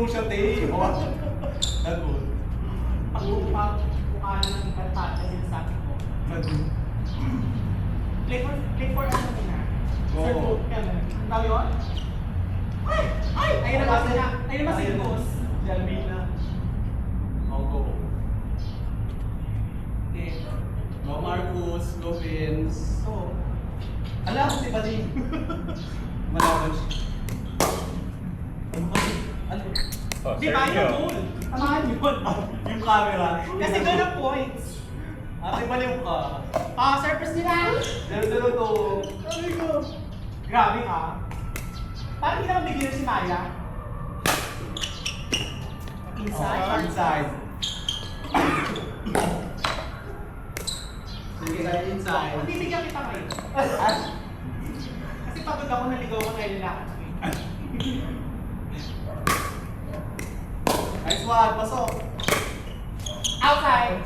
siya, te. Nagod. Pag-uupang kukanan ng ibang tata, sinasabi ko. Nagod. Play for ano na? Go. Sir Boot ka na. Ang tawag yun? Ay! Ay! Ayun naman sila. Ayun naman si Boss. Si Alvina. Go. Okay. Go Marcus, go Vince. So, Ala, si Bading. Malawan siya. Ano ba? Ano? Oh, di ba yung goal? Tamahan yun. Yung camera. Kasi doon ang points. Ate, baliw ka. Surface nila. 0-0 to. Sabi ko. Grabe ka. Parang hindi naman beginner si Maya. Inside. Inside. Sige, tayo inside. Bibigyan kita ngayon. Kasi pagod ako naligaw ko ngayon lalakad ko. Nice one, pasok. Outside.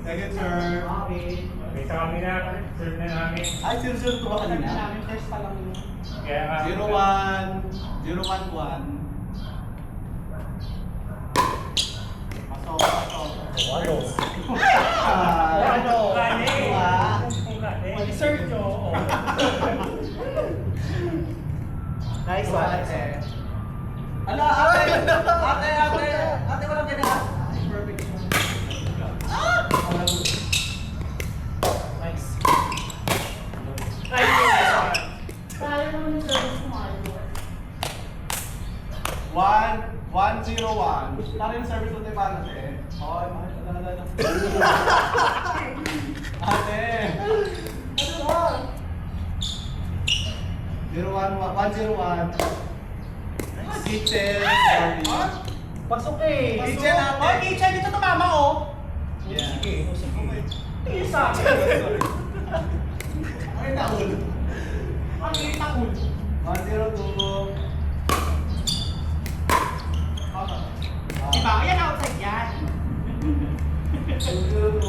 Second serve. Okay. Okay, sa kami na, serve na namin. Ay, serve ko ba Sabi kanina? namin first pa lang yun. Kaya nga. 0-1. 0-1-1. Pasok. Ano? Ano? Kani! Kani! Mag-serve nyo. Nice one, ate. Ala, ate! Ate, walang ganyan. Perfect. Nice. Kaya naman yung service mo ano. 1-0-1. Tara yung service mo tayo ba natin? Hoy, mahal ka na. Ate! 1-0-1. Kitchen. Pasok eh. Kitchen natin. Oh, kitchen. Dito tumama oh. Yeah. Sige. Tingin sa akin. Ay, naul. Ang liit na ulo. 1-0-2. Diba? Yan outside yan. 2-0-2.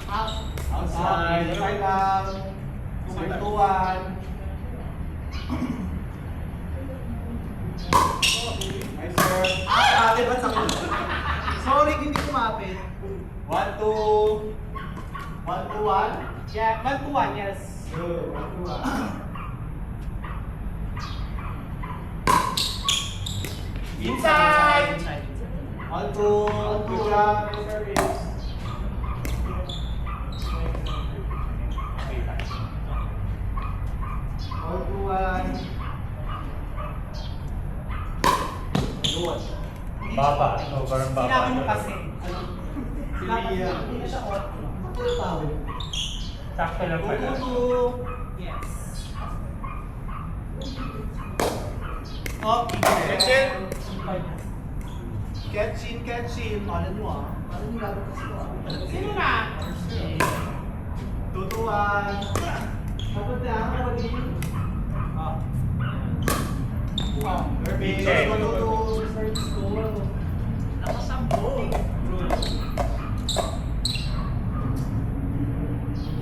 Out. Outside. Try lang. 2-1. Nice sir. Ate, ba't sa Sorry, hindi kumapit. 1-2. 1-2-1. Yeah, 1-1, yes. Good. 1-2-1. Inside! 1-2. Good job. Nice service. All to one. Good. Baba. No, parang baba. Sinabi mo kasi. Si Lia. Hindi na siya out. Sakto lang pala. 2-2. Yes. Oh, kitchen. Catch in. Ano mo ah? Ano yung gagawin kasi ko ah? Sino na? 2-1. Kapag na, kapag Ah. Oh. Irving. Check. 2-2. first score. Nakasampo.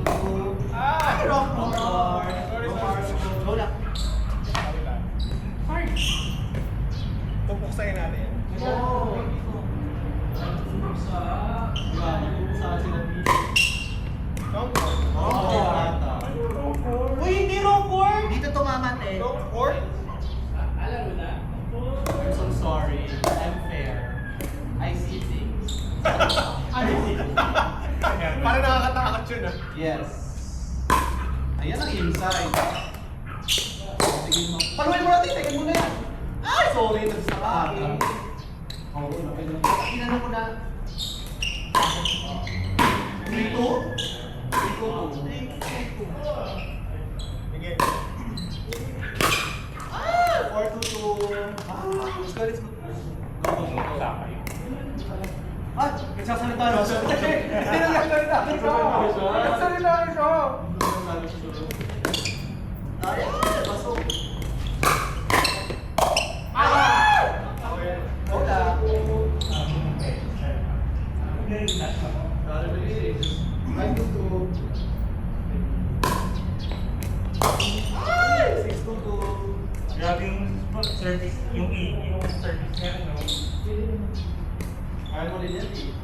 2-2. Ah! Rock. Sorry. Go lang. Sorry. Pupuksayin natin. Oh. Sa sila Uy, hindi wrong court! Dito tumama te. court? I'm so sorry. I'm fair. I see things. Ano? Parang nakakatakot yun ah. Yes. Ayan ang inside. Sige mo. Panuhin mo natin. Tingin mo na yan. Ay, sorry. Nagsaka ka. Oo, napin na. Inano ko na. 3-2? 3-2. Sige. Ah! 4-2-2. Ah, let's go, let's go. Go, go, go. Sakay. Ah! Nagsasalita na siya. Hindi na nagsasalita. Nagsasalita na siya. Ayan! Pasok. Ah! Wala. Okay. Sorry, bilis. 5-2-2. Service. Yung service niya, ano? Kaya mo rin yan eh.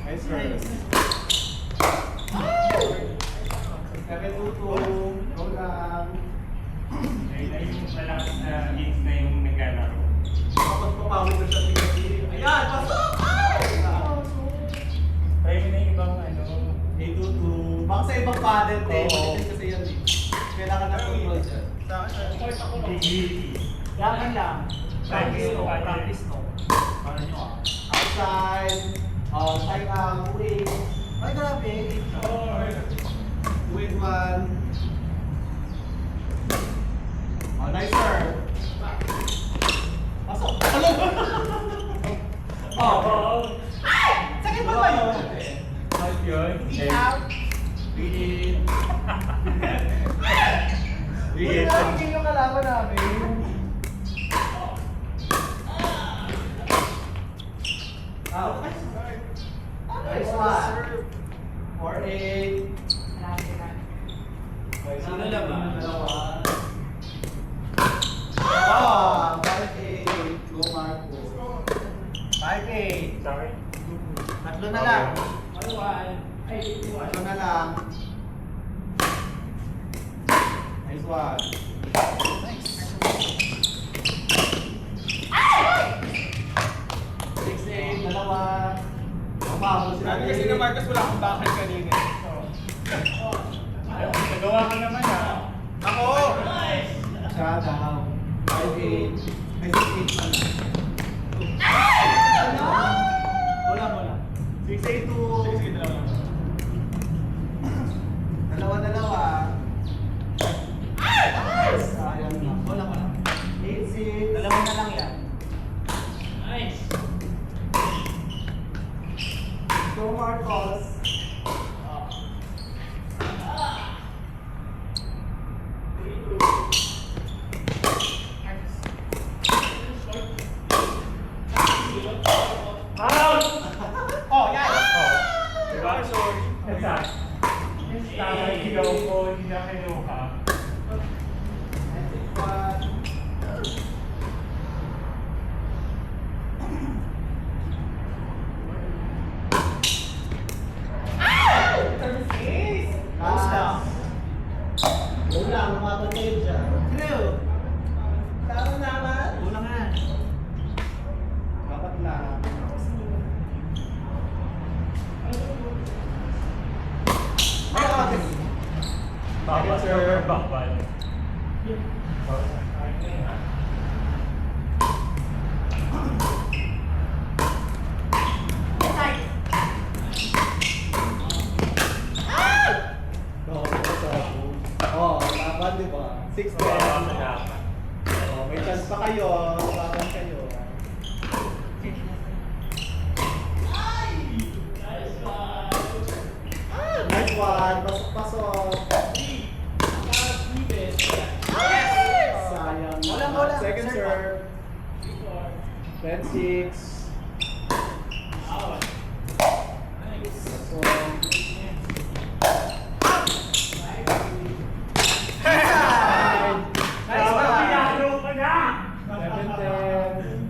Nice serve. 7-2-2. Go lang. Ay, yung malapit na games na yung naglalaro. Kapag papawin ko siya tingin. Ayan! Pasok! Ay! Try mo na yung ibang ano. 8-2-2. Baka sa ibang paddle eh. Oo. Malitin kasi yan eh. Kailangan na control dyan. Agility. Yaman lang. Practice no. Practice. Practice no. Paano nyo ah? Outside. Side out. Wing. Ay, grabe. 2-1. Oh, nice serve. Pasok. Hello! Oh! Second ball ba yun? How's yun? Hindi out. Win. Hindi nakikita yung kalaban namin. Out. Nice one. 4-8. Sino laban? Ah, 5-8. Go Marco. 5-8. Sorry. Tatlo na lang. Tatlo na lang. Nice one. Nice. 6-8. Dalawa. Umabot sila. Sabi kasi na Marcos wala akong bakal kanina. Ay, nagawa ka naman ah. Ako! Shut down. 5-8. Ay, 6-8 Ano? Wala. 6-8-2. Dalawa. Sayang na. Wala. 8-6. Dalawa na lang yan. Nice. Go Marcos. Out! Oh, yan! Oh. Diba? Exact. Tama yung ilaw ko, hindi na kinuha. Last lang. Wala, umabantay siya. True. Tama naman. Wala nga. Dapat lang. Bakbal, Sir. bakbal. Oh, laban di ba? 6-10. Oh, may chance pa kayo. Laban kayo. Nice one. Pasok-pasok. Sayang. Wala. Second serve. 10-6. Nice one. Pinalo ka na! 7-10.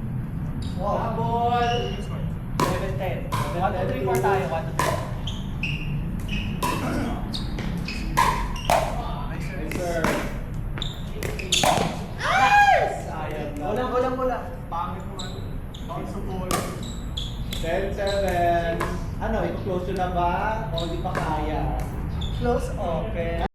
Ball. 7-10. 1, 2, 3, 4 tayo. 1, 2, 3. Nice serve. Sayang na. Wala. Pangit mo ano. Bounce the ball. 10-7. Ano, i-close nyo na ba? O hindi pa kaya? Close open.